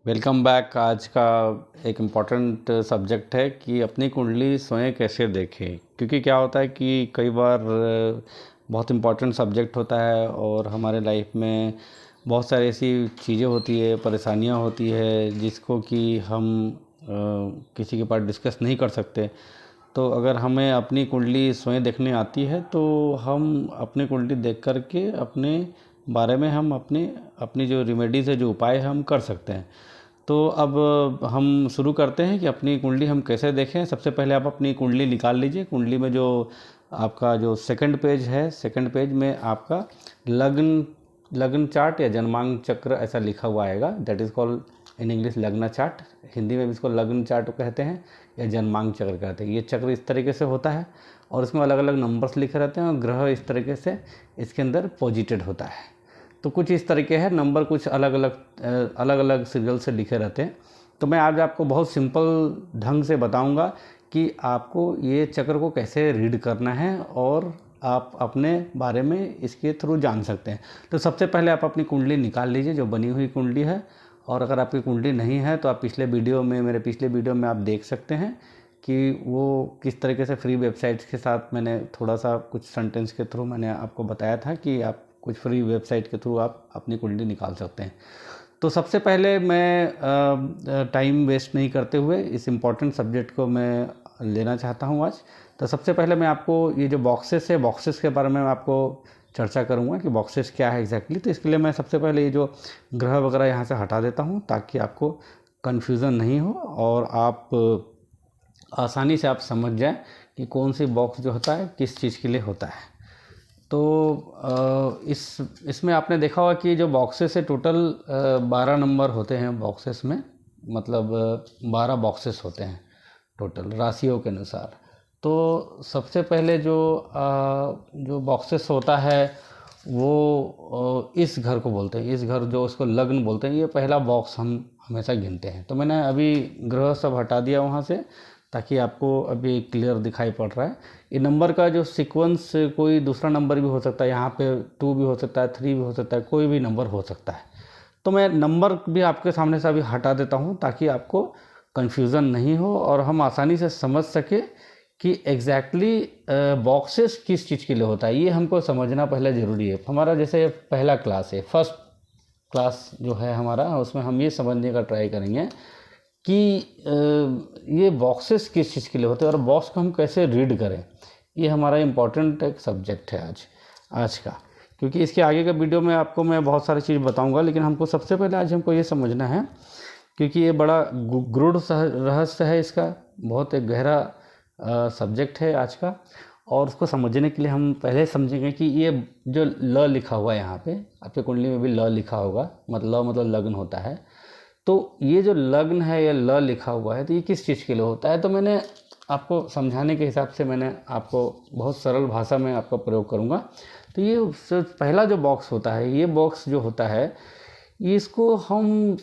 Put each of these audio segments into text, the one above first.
Welcome back. आज का एक इम्पॉर्टेंट सब्जेक्ट है कि अपनी कुंडली स्वयं कैसे देखें, क्योंकि क्या होता है कि कई बार बहुत इम्पॉर्टेंट सब्जेक्ट होता है और हमारे लाइफ में बहुत सारी ऐसी चीज़ें होती है, परेशानियां होती है जिसको कि हम किसी के पास डिस्कस नहीं कर सकते। तो अगर हमें अपनी कुंडली स्वयं देखने आती है तो हम अपनी कुंडली देख कर के अपने बारे में हम अपनी जो रेमेडीज़ है, जो उपाय है, हम कर सकते हैं। तो अब हम शुरू करते हैं कि अपनी कुंडली हम कैसे देखें। सबसे पहले आप अपनी कुंडली निकाल लीजिए। कुंडली में जो आपका जो सेकंड पेज है, सेकंड पेज में आपका लग्न लग्न चार्ट या जन्मांग चक्र ऐसा लिखा हुआ आएगा। That is called in English लग्न चार्ट। हिंदी में भी इसको लग्न चार्ट कहते हैं या जन्मांग चक्र कहते हैं। ये चक्र इस तरीके से होता है और इसमें अलग अलग नंबर्स लिखे रहते हैं और ग्रह इस तरीके से इसके अंदर पोजिटेड होता है। तो कुछ इस तरीके है, नंबर कुछ अलग अलग सीरियल से लिखे रहते हैं। तो मैं आज आपको बहुत सिंपल ढंग से बताऊंगा कि आपको ये चक्र को कैसे रीड करना है और आप अपने बारे में इसके थ्रू जान सकते हैं। तो सबसे पहले आप अपनी कुंडली निकाल लीजिए, जो बनी हुई कुंडली है। और अगर आपकी कुंडली नहीं है तो आप मेरे पिछले वीडियो में आप देख सकते हैं कि वो किस तरीके से फ्री वेबसाइट्स के साथ मैंने थोड़ा सा कुछ सेंटेंस के थ्रू मैंने आपको बताया था कि आप कुछ फ्री वेबसाइट के थ्रू आप अपनी कुंडली निकाल सकते हैं। तो सबसे पहले मैं टाइम वेस्ट नहीं करते हुए इस इम्पॉर्टेंट सब्जेक्ट को मैं लेना चाहता हूँ आज। तो सबसे पहले मैं आपको ये जो बॉक्सेस है, बॉक्सेस के बारे में मैं आपको चर्चा करूँगा कि बॉक्सेस क्या है एग्जैक्टली। तो इसके लिए मैं सबसे पहले ये जो ग्रह वगैरह यहाँ से हटा देता हूँ ताकि आपको कन्फ्यूज़न नहीं हो और आप आसानी से आप समझ जाएं कि कौन सी बॉक्स जो होता है किस चीज़ के लिए होता है। तो इसमें आपने देखा होगा कि जो बॉक्सेस है टोटल 12 नंबर होते हैं बॉक्सेस में, मतलब 12 बॉक्सेस होते हैं टोटल राशियों के अनुसार। तो सबसे पहले जो बॉक्सेस होता है वो इस घर को बोलते हैं, इस घर जो उसको लग्न बोलते हैं, ये पहला बॉक्स हम हमेशा गिनते हैं। तो मैंने अभी ग्रह सब हटा दिया वहाँ से ताकि आपको अभी क्लियर दिखाई पड़ रहा है। ये नंबर का जो सीक्वेंस, कोई दूसरा नंबर भी हो सकता है, यहाँ पे 2 भी हो सकता है, 3 भी हो सकता है, कोई भी नंबर हो सकता है। तो मैं नंबर भी आपके सामने से अभी हटा देता हूँ ताकि आपको कन्फ्यूज़न नहीं हो और हम आसानी से समझ सके कि एग्जैक्टली बॉक्सेस किस चीज़ के लिए होता है। ये हमको समझना पहले ज़रूरी है। हमारा जैसे पहला क्लास है, फर्स्ट क्लास जो है हमारा, उसमें हम ये समझने का ट्राई करेंगे कि ये बॉक्सेस किस चीज़ के लिए होते हैं और बॉक्स को हम कैसे रीड करें। ये हमारा इम्पॉर्टेंट एक सब्जेक्ट है आज का, क्योंकि इसके आगे का वीडियो में आपको मैं बहुत सारी चीज़ बताऊंगा, लेकिन हमको सबसे पहले आज हमको ये समझना है, क्योंकि ये बड़ा गूढ़ रहस्य है, इसका बहुत एक गहरा सब्जेक्ट है आज का। और उसको समझने के लिए हम पहले समझेंगे कि ये जो ल लिखा हुआ है यहाँ पे, आपके कुंडली में भी ल लिखा होगा, मतलब लग्न होता है। तो ये जो लग्न है या ल लिखा हुआ है तो ये किस चीज़ के लिए होता है। तो मैंने आपको समझाने के हिसाब से मैंने आपको बहुत सरल भाषा में आपका प्रयोग करूँगा। तो ये पहला जो बॉक्स होता है, ये बॉक्स जो होता है, इसको हम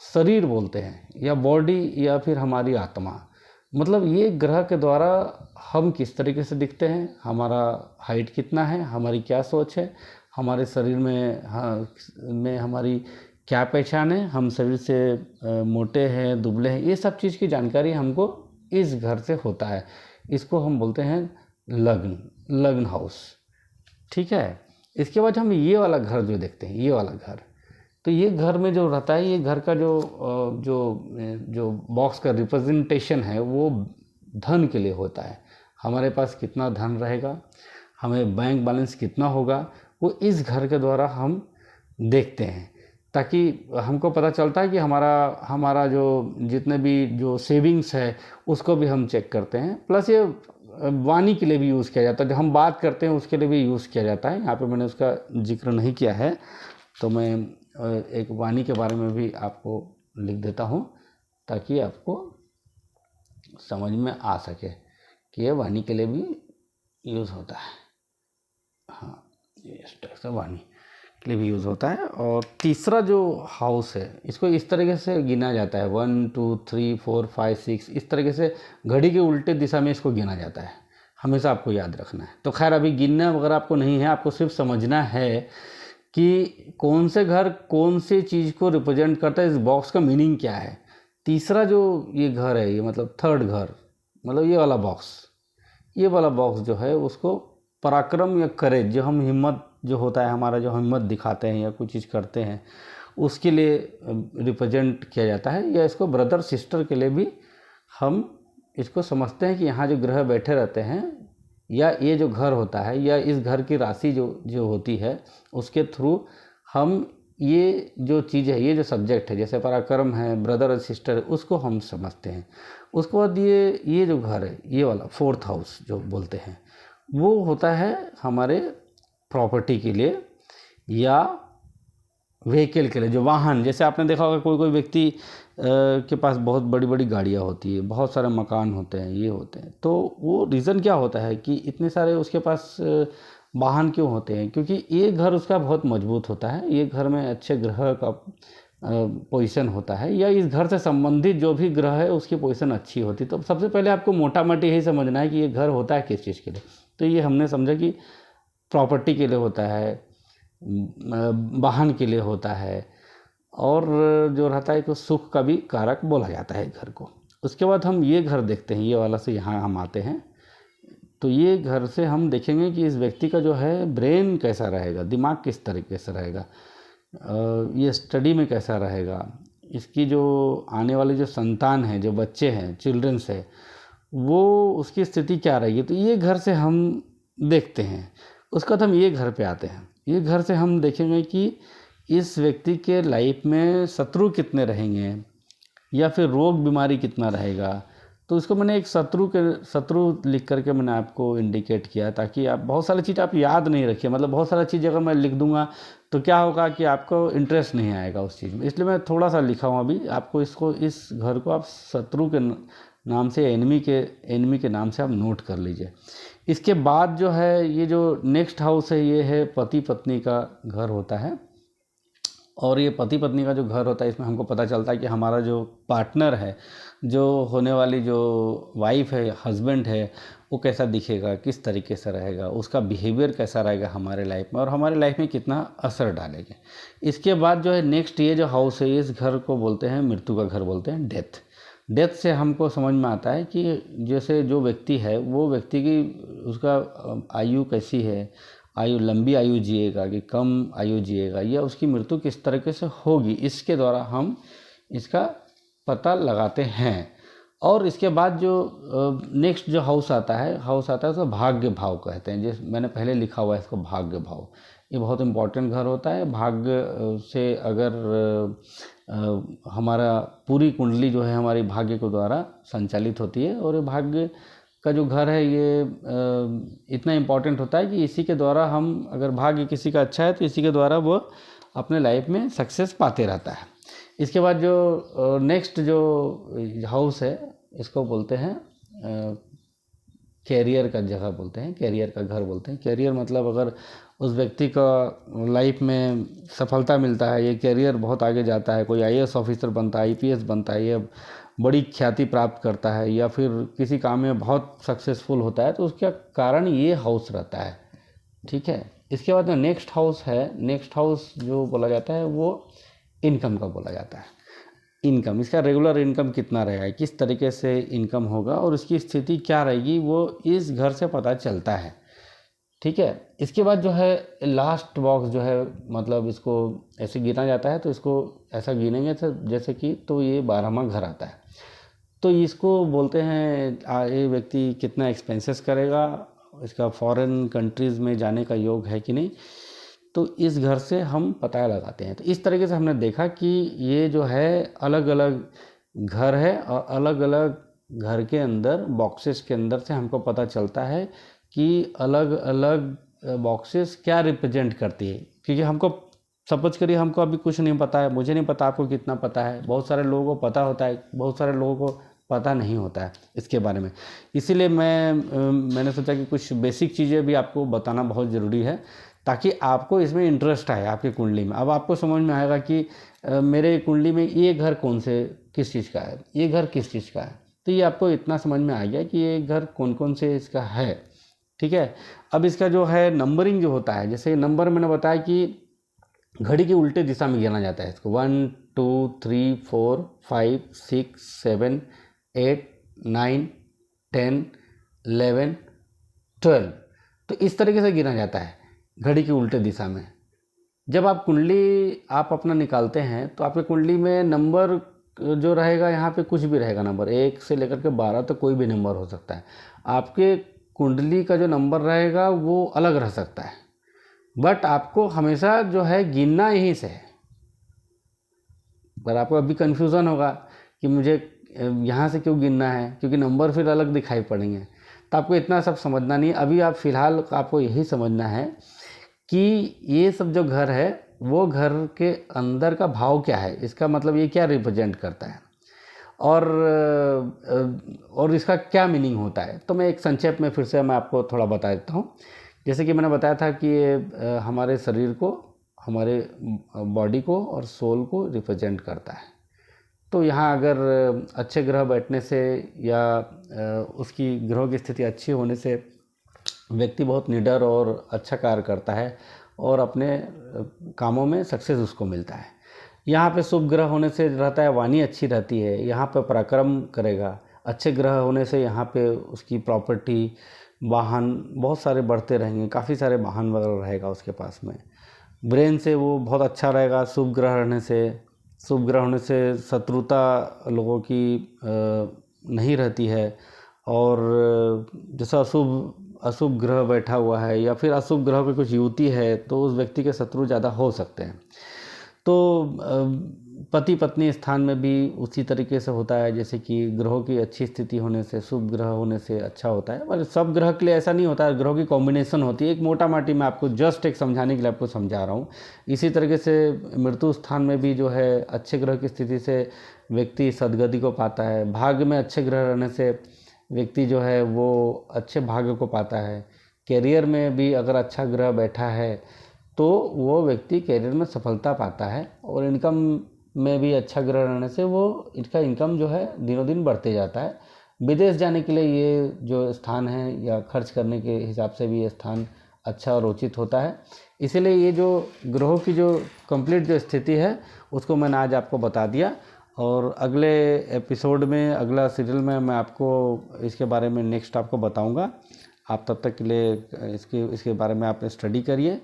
शरीर बोलते हैं या बॉडी या फिर हमारी आत्मा। मतलब ये ग्रह के द्वारा हम किस तरीके से दिखते हैं, हमारा हाइट कितना है, हमारी क्या सोच है, हमारे शरीर में हमारी क्या पहचान है, हम शरीर से मोटे हैं, दुबले हैं, ये सब चीज़ की जानकारी हमको इस घर से होता है। इसको हम बोलते हैं लग्न हाउस। ठीक है। इसके बाद हम ये वाला घर जो देखते हैं, ये वाला घर, तो ये घर में जो रहता है, ये घर का जो बॉक्स का रिप्रेजेंटेशन है वो धन के लिए होता है। हमारे पास कितना धन रहेगा, हमें बैंक बैलेंस कितना होगा, वो इस घर के द्वारा हम देखते हैं, ताकि हमको पता चलता है कि हमारा जो जितने भी जो सेविंग्स है उसको भी हम चेक करते हैं। प्लस ये वाणी के लिए भी यूज़ किया जाता है, जो हम बात करते हैं उसके लिए भी यूज़ किया जाता है। यहाँ पे मैंने उसका जिक्र नहीं किया है, तो मैं एक वाणी के बारे में भी आपको लिख देता हूँ ताकि आपको समझ में आ सके कि ये वाणी के लिए भी यूज़ होता है। हाँ, ये वाणी के लिए भी यूज़ होता है। और तीसरा जो हाउस है, इसको इस तरीके से गिना जाता है, 1 2 3 4 5 6, इस तरीके से घड़ी के उल्टे दिशा में इसको गिना जाता है। हमेशा आपको याद रखना है। तो खैर अभी गिनना वगैरह आपको नहीं है, आपको सिर्फ समझना है कि कौन से घर कौन सी चीज़ को रिप्रेजेंट करता है, इस बॉक्स का मीनिंग क्या है। तीसरा जो ये घर है, ये मतलब थर्ड घर, मतलब ये वाला बॉक्स जो है उसको पराक्रम या करेज, जो हम हिम्मत जो होता है हमारा, जो हिम्मत दिखाते हैं या कोई चीज़ करते हैं उसके लिए रिप्रेजेंट किया जाता है। या इसको ब्रदर सिस्टर के लिए भी हम इसको समझते हैं कि यहाँ जो ग्रह बैठे रहते हैं या ये जो घर होता है या इस घर की राशि जो होती है उसके थ्रू हम ये जो चीज़ है, ये जो सब्जेक्ट है, जैसे पराक्रम है, ब्रदर और सिस्टर, उसको हम समझते हैं। उसके बाद ये जो घर है, ये वाला फोर्थ हाउस जो बोलते हैं, वो होता है हमारे प्रॉपर्टी के लिए या व्हीकल के लिए, जो वाहन, जैसे आपने देखा होगा कोई व्यक्ति के पास बहुत बड़ी बड़ी गाड़ियाँ होती है, बहुत सारे मकान होते हैं, ये होते हैं, तो वो रीज़न क्या होता है कि इतने सारे उसके पास वाहन क्यों होते हैं? क्योंकि ये घर उसका बहुत मजबूत होता है, ये घर में अच्छे ग्रह का पोजीशन होता है, या इस घर से संबंधित जो भी ग्रह है उसकी पोजीशन अच्छी होती है। तो सबसे पहले आपको मोटा मोटी यही समझना है कि ये घर होता है किस चीज़ के लिए। तो ये हमने समझा कि प्रॉपर्टी के लिए होता है, वाहन के लिए होता है, और जो रहता है कि सुख का भी कारक बोला जाता है घर को। उसके बाद हम ये घर देखते हैं, ये वाला से यहाँ हम आते हैं, तो ये घर से हम देखेंगे कि इस व्यक्ति का जो है ब्रेन कैसा रहेगा, दिमाग किस तरीके से रहेगा, ये स्टडी में कैसा रहेगा, इसकी जो आने वाले जो संतान है, जो बच्चे हैं, चिल्ड्रंस है, वो उसकी स्थिति क्या रहेगी। तो ये घर से हम देखते हैं। उसके बाद हम ये घर पे आते हैं। ये घर से हम देखेंगे कि इस व्यक्ति के लाइफ में शत्रु कितने रहेंगे या फिर रोग बीमारी कितना रहेगा। तो इसको मैंने एक शत्रु लिख करके मैंने आपको इंडिकेट किया, ताकि आप बहुत सारी चीज़ आप याद नहीं रखिए। मतलब बहुत सारा चीज़ अगर मैं लिख दूंगा तो क्या होगा कि आपको इंटरेस्ट नहीं आएगा उस चीज़ में, इसलिए मैं थोड़ा सा लिखा हूँ अभी आपको। इस घर को आप शत्रु के नाम से, एनिमी के नाम से आप नोट कर लीजिए। इसके बाद जो है ये जो नेक्स्ट हाउस है, ये है पति पत्नी का घर होता है। और ये पति पत्नी का जो घर होता है, इसमें हमको पता चलता है कि हमारा जो पार्टनर है, जो होने वाली जो वाइफ है, हस्बैंड है, वो कैसा दिखेगा, किस तरीके से रहेगा, उसका बिहेवियर कैसा रहेगा हमारे लाइफ में, और हमारे लाइफ में कितना असर डालेगा। इसके बाद जो है नेक्स्ट ये जो हाउस है, इस घर को बोलते हैं मृत्यु का घर बोलते हैं, डेथ से हमको समझ में आता है कि जैसे जो व्यक्ति है वो व्यक्ति की उसका आयु कैसी है, लंबी आयु जिएगा कि कम आयु जिएगा, या उसकी मृत्यु किस तरीके से होगी, इसके द्वारा हम इसका पता लगाते हैं। और इसके बाद जो नेक्स्ट जो हाउस आता है उसको भाग्य भाव कहते हैं। जिस मैंने पहले लिखा हुआ है इसको भाग्य भाव, ये बहुत इम्पोर्टेंट घर होता है। भाग्य से अगर हमारा पूरी कुंडली जो है हमारी भाग्य के द्वारा संचालित होती है, और ये भाग्य का जो घर है ये इतना इम्पोर्टेंट होता है कि इसी के द्वारा हम, अगर भाग्य किसी का अच्छा है तो इसी के द्वारा वो अपने लाइफ में सक्सेस पाते रहता है। इसके बाद जो नेक्स्ट जो हाउस है इसको बोलते हैं कैरियर का जगह बोलते हैं, कैरियर का घर बोलते हैं। कैरियर मतलब अगर उस व्यक्ति का लाइफ में सफलता मिलता है, ये कैरियर बहुत आगे जाता है, कोई आईएएस ऑफिसर बनता है, आईपीएस बनता है, ये बड़ी ख्याति प्राप्त करता है, या फिर किसी काम में बहुत सक्सेसफुल होता है, तो उसका कारण ये हाउस रहता है। ठीक है। इसके बाद में नेक्स्ट हाउस है, नेक्स्ट हाउस जो बोला जाता है वो इनकम का बोला जाता है। इनकम, इसका रेगुलर इनकम कितना रहेगा, किस तरीके से इनकम होगा और उसकी स्थिति क्या रहेगी, वो इस घर से पता चलता है। ठीक है। इसके बाद जो है लास्ट बॉक्स जो है, मतलब इसको ऐसे गिना जाता है, तो इसको ऐसा गिनेंगे तो जैसे कि, तो ये 12वां घर आता है। तो इसको बोलते हैं ये व्यक्ति कितना एक्सपेंसेस करेगा, इसका फॉरेन कंट्रीज़ में जाने का योग है कि नहीं, तो इस घर से हम पता लगाते हैं। तो इस तरीके से हमने देखा कि ये जो है अलग अलग घर है, और अलग अलग घर के अंदर बॉक्सेस के अंदर से हमको पता चलता है कि अलग अलग बॉक्सेस क्या रिप्रेजेंट करती है। क्योंकि हमको सपोज करिए हमको अभी कुछ नहीं पता है, मुझे नहीं पता आपको कितना पता है, बहुत सारे लोगों को पता होता है, बहुत सारे लोगों को पता नहीं होता है इसके बारे में। इसीलिए मैंने सोचा कि कुछ बेसिक चीज़ें भी आपको बताना बहुत ज़रूरी है, ताकि आपको इसमें इंटरेस्ट आए आपकी कुंडली में। अब आपको समझ में आएगा कि मेरे कुंडली में ये घर कौन से किस चीज़ का है, ये घर किस चीज़ का है। तो ये आपको इतना समझ में आ गया कि ये घर कौन कौन से इसका है। ठीक है। अब इसका जो है नंबरिंग जो होता है, जैसे नंबर मैंने बताया कि घड़ी की उल्टे दिशा में गिना जाता है इसको। 1 2 3 4 5 6 7 8 9 10 11 12, तो इस तरीके से गिना जाता है घड़ी की उल्टे दिशा में। जब आप कुंडली आप अपना निकालते हैं तो आपकी कुंडली में नंबर जो रहेगा, यहाँ पे कुछ भी रहेगा, नंबर 1 से लेकर के 12 तक कोई भी नंबर हो सकता है। आपके कुंडली का जो नंबर रहेगा वो अलग रह सकता है, बट आपको हमेशा जो है गिनना यहीं से है। पर आपको अभी कन्फ्यूज़न होगा कि मुझे यहाँ से क्यों गिनना है, क्योंकि नंबर फिर अलग दिखाई पड़ेंगे। तो आपको इतना सब समझना नहीं, अभी आप फ़िलहाल आपको यही समझना है कि ये सब जो घर है वो घर के अंदर का भाव क्या है, इसका मतलब ये क्या रिप्रेजेंट करता है और इसका क्या मीनिंग होता है। तो मैं एक संक्षेप में फिर से मैं आपको थोड़ा बता देता हूँ। जैसे कि मैंने बताया था कि ये हमारे शरीर को, हमारे बॉडी को और सोल को रिप्रेजेंट करता है। तो यहाँ अगर अच्छे ग्रह बैठने से या उसकी ग्रहों की स्थिति अच्छी होने से व्यक्ति बहुत निडर और अच्छा कार्य करता है और अपने कामों में सक्सेस उसको मिलता है। यहाँ पे शुभ ग्रह होने से रहता है वाणी अच्छी रहती है, यहाँ पे पराक्रम करेगा। अच्छे ग्रह होने से यहाँ पे उसकी प्रॉपर्टी, वाहन बहुत सारे बढ़ते रहेंगे, काफ़ी सारे वाहन वगैरह रहेगा उसके पास में। ब्रेन से वो बहुत अच्छा रहेगा शुभ ग्रह रहने से। शुभ ग्रह होने से शत्रुता लोगों की नहीं रहती है। और जैसा अशुभ ग्रह बैठा हुआ है या फिर अशुभ ग्रह पे कुछ युति है तो उस व्यक्ति के शत्रु ज़्यादा हो सकते हैं। तो पति पत्नी स्थान में भी उसी तरीके से होता है, जैसे कि ग्रहों की अच्छी स्थिति होने से, शुभ ग्रह होने से अच्छा होता है। पर सब ग्रह के लिए ऐसा नहीं होता है, ग्रहों की कॉम्बिनेशन होती है। एक मोटा माटी मैं आपको जस्ट एक समझाने के लिए आपको समझा रहा हूँ। इसी तरीके से मृत्यु स्थान में भी जो है अच्छे ग्रह की स्थिति से व्यक्ति सदगति को पाता है। भाग्य में अच्छे ग्रह रहने से व्यक्ति जो है वो अच्छे भाग्य को पाता है। कैरियर में भी अगर अच्छा ग्रह बैठा है तो वो व्यक्ति कैरियर में सफलता पाता है। और इनकम में भी अच्छा ग्रह रहने से वो इसका इनकम जो है दिनों दिन बढ़ते जाता है। विदेश जाने के लिए ये जो स्थान है या खर्च करने के हिसाब से भी ये स्थान अच्छा और उचित होता है। इसीलिए ये जो ग्रहों की जो कंप्लीट जो स्थिति है उसको मैंने आज आपको बता दिया। और अगले एपिसोड में, अगला सीरियल में मैं आपको इसके बारे में नेक्स्ट आपको बताऊंगा। आप तब तक के लिए इसके बारे में आप स्टडी करिए,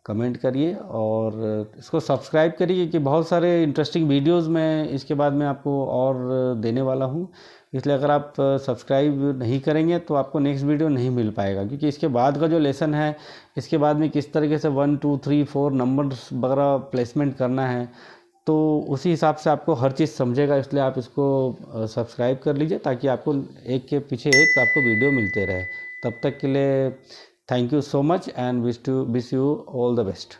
कमेंट करिए और इसको सब्सक्राइब करिए कि बहुत सारे इंटरेस्टिंग वीडियोस मैं इसके बाद में आपको और देने वाला हूं। इसलिए अगर आप सब्सक्राइब नहीं करेंगे तो आपको नेक्स्ट वीडियो नहीं मिल पाएगा, क्योंकि इसके बाद का जो लेसन है, इसके बाद में किस तरीके से 1 2 3 4 नंबर्स वगैरह प्लेसमेंट करना है, तो उसी हिसाब से आपको हर चीज़ समझेगा। इसलिए आप इसको सब्सक्राइब कर लीजिए ताकि आपको एक के पीछे एक आपको वीडियो मिलते रहे। तब तक के लिए thank you so much and wish you all the best.